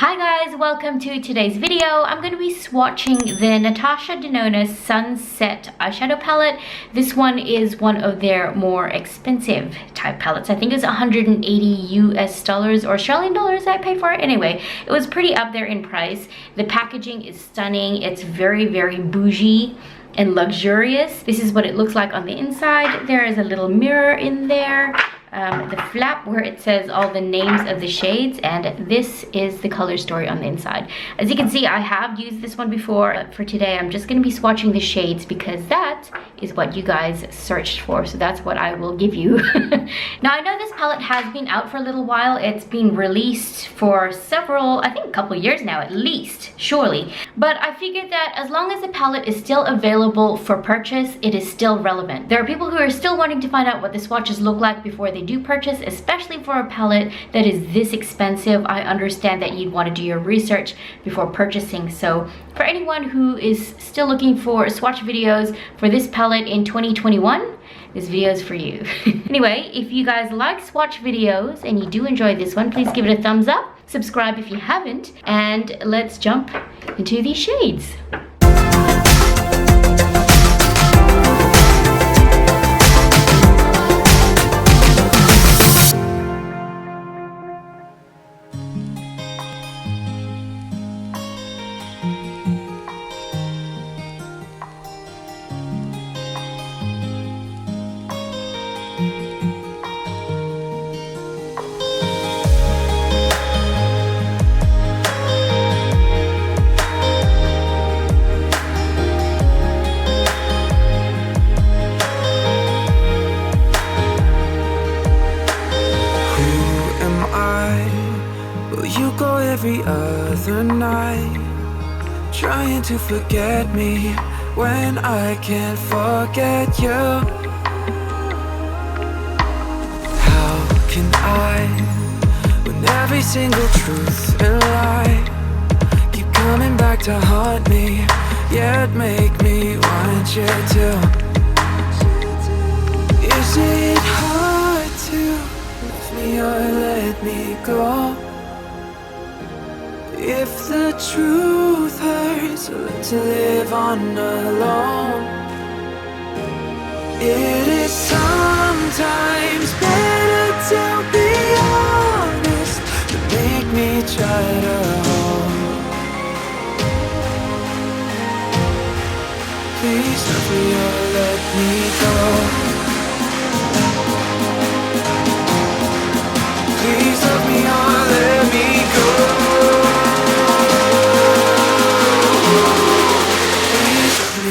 Hi guys, welcome to today's video. I'm going to be swatching the Natasha Denona Sunset eyeshadow palette. This one is one of their more expensive type palettes. I think it's 180 US dollars or Australian dollars I paid for it. Anyway, it was pretty up there in price. The packaging is stunning. It's very, very bougie and luxurious. This is what it looks like on the inside. There is a little mirror in there. The flap where it says all the names of the shades, and this is the color story on the inside. As you can see, I have used this one before, but for today I'm just going to be swatching the shades because that is what you guys searched for, so that's what I will give you. Now I know this palette has been out for a little while. It's been released for several, I think a couple years now at least, surely, but I figured that as long as the palette is still available for purchase, it is still relevant. There are people who are still wanting to find out what the swatches look like before they do purchase, especially for a palette that is this expensive. I understand that you'd want to do your research before purchasing, so for anyone who is still looking for swatch videos for this palette in 2021, this video is for you. Anyway, if you guys like swatch videos and you do enjoy this one, please give it a thumbs up, subscribe if you haven't, and let's jump into these shades. Every other night, trying to forget me when I can't forget you. How can I, when every single truth and lie keep coming back to haunt me, yet make me want you to? Is it hard to leave me or let me go? If the truth hurts, I learn to live on alone. It is sometimes better to be honest than make me try to hold. Please help me or let me go. Please help me or let me go.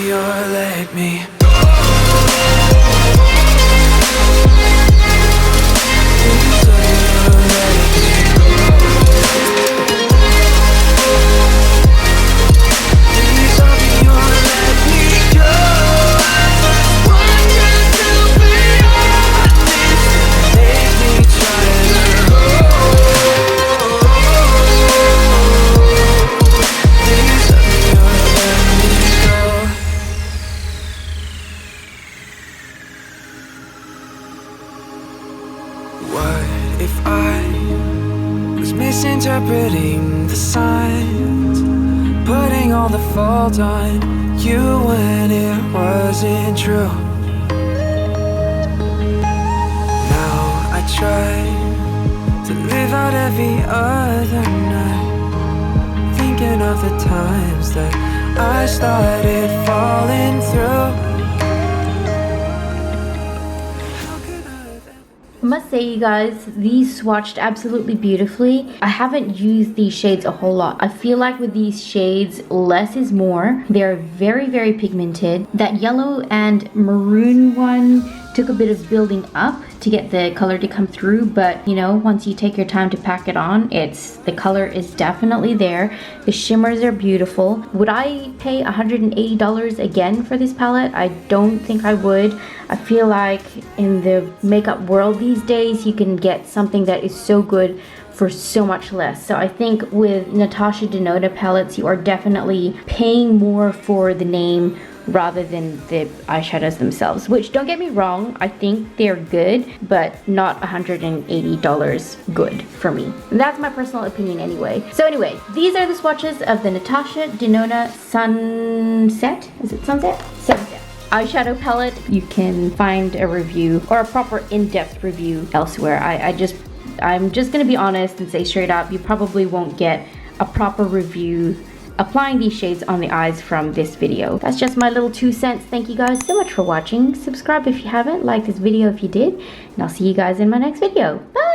Or let me go. Please let me go. Please let me or let me go. I want you to be honest. Make me try to hold. Please let me or let me go. What if I was misinterpreting the signs, putting all the fault on you when it wasn't true? Now I try to live out every other night, thinking of the times that I started falling through. I must say, you guys, these swatched absolutely beautifully. I haven't used these shades a whole lot. I feel like with these shades, less is more. They're very, very pigmented. That yellow and maroon one took a bit of building up to get the color to come through, but you know, once you take your time to pack it on, the color is definitely there. The shimmers are beautiful. Would I pay $180 again for this palette? I don't think I would. I feel like in the makeup world these days, you can get something that is so good for so much less. So I think with Natasha Denona palettes, you are definitely paying more for the name rather than the eyeshadows themselves, which, don't get me wrong, I think they're good, but not $180 good for me. And that's my personal opinion anyway. So anyway, these are the swatches of the Natasha Denona Sunset, is it Sunset? Sunset eyeshadow palette. You can find a review or a proper in-depth review elsewhere. I'm just gonna be honest and say straight up, you probably won't get a proper review applying these shades on the eyes from this video. That's just my little 2 cents. Thank you guys so much for watching. Subscribe if you haven't, like this video if you did, and I'll see you guys in my next video. Bye!